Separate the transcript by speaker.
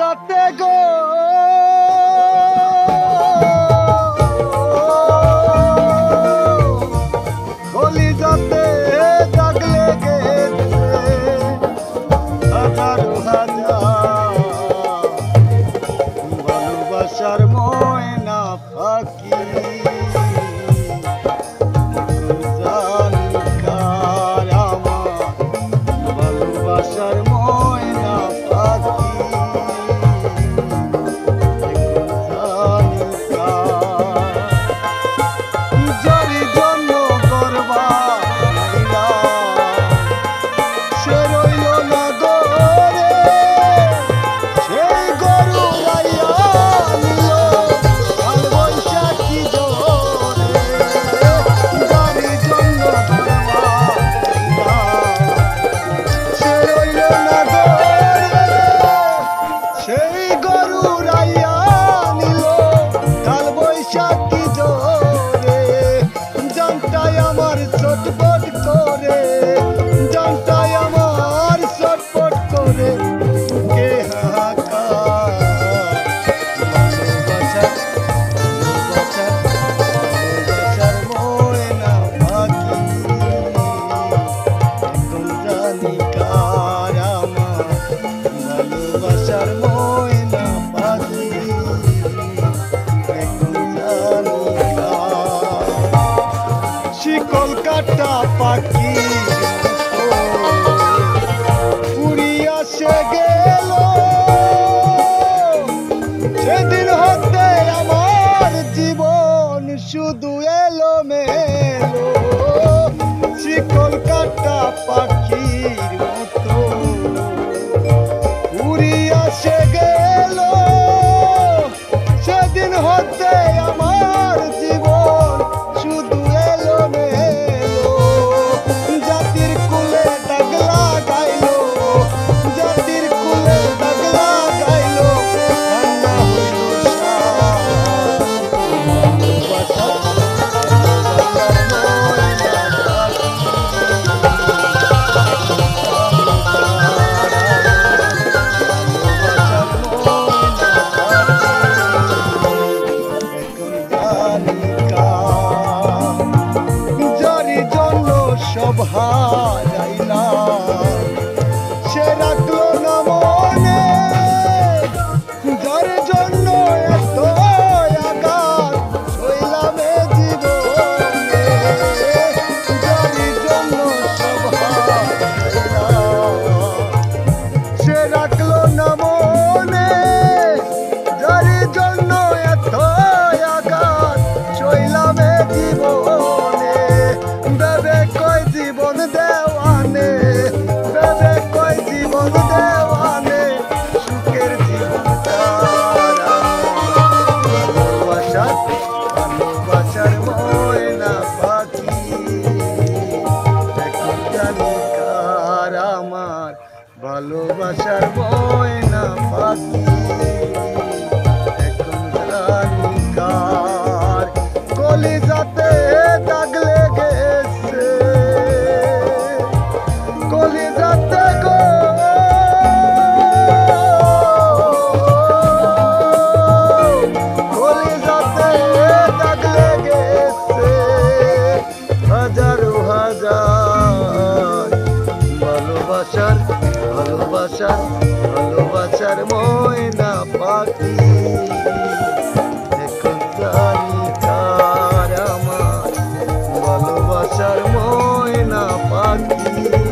Speaker 1: যাতে গো কলি যাতে দাগ লেগেছে হাজার হাজার ভালোবাসার ময়না পাখি জানকার আমার ভালোবাসার ময়না পাখি যারি জন্য করবা সে রইল না গরে সেই গরু রাইয়া নিল কাল বৈশাখী জোরে যারি জন্য করবা সে রইল না গরে সেই গরু রাইয়া নিল কাল বৈশাখী জোরে জানটাই আমার ছটপট করে জানটাই আমার ছটপট করে কে হাহাকার ভালোবাসার ময়না পাখি এখন জানি কার আমার ভালোবাসার ময়না পাখি এখন জানি কার শিকল কাটা পাখি উড়িয়া সে গেল সেদিন হতে আমার জীবন শুধু এলো মেলো শিকল কাটা পাখির মতো উড়িয়া সে গেল সেদিন হতে আমার জীবন শুধু এলো মেলো জাতির কুলে দাগ লাগাইলো জাতির কুলে দাগ লাগাইলো কান্না হইল যারি জন্য সব হারাইলাম সে রাখলো না মনে যার জন্য এত আঘাত সইলাম এ জীবনে যারি জন্য সব হারাইলাম সে রাখলো না মনে যারি জন্য এত আঘাত সইলাম এ জীবনে বেবে কয় জীবন দেওয়ানে বেবে কয় জীবন দেওয়ানে সুখের জীবন ভালোবাসার ময়না পাখি এখন জানি কার আমার ভালোবাসার ময়না পাখি এখন জানি কার কলি যাতে দাগ লেগেছে কলি যাতে গো কলি যাতে দাগ লেগেছে হাজারো হাজার ভালোবাসার ভালোবাসার ভালোবাসার ময়না পাখি এখন জানি কার আমার ভালোবাসার ময়না পাখি।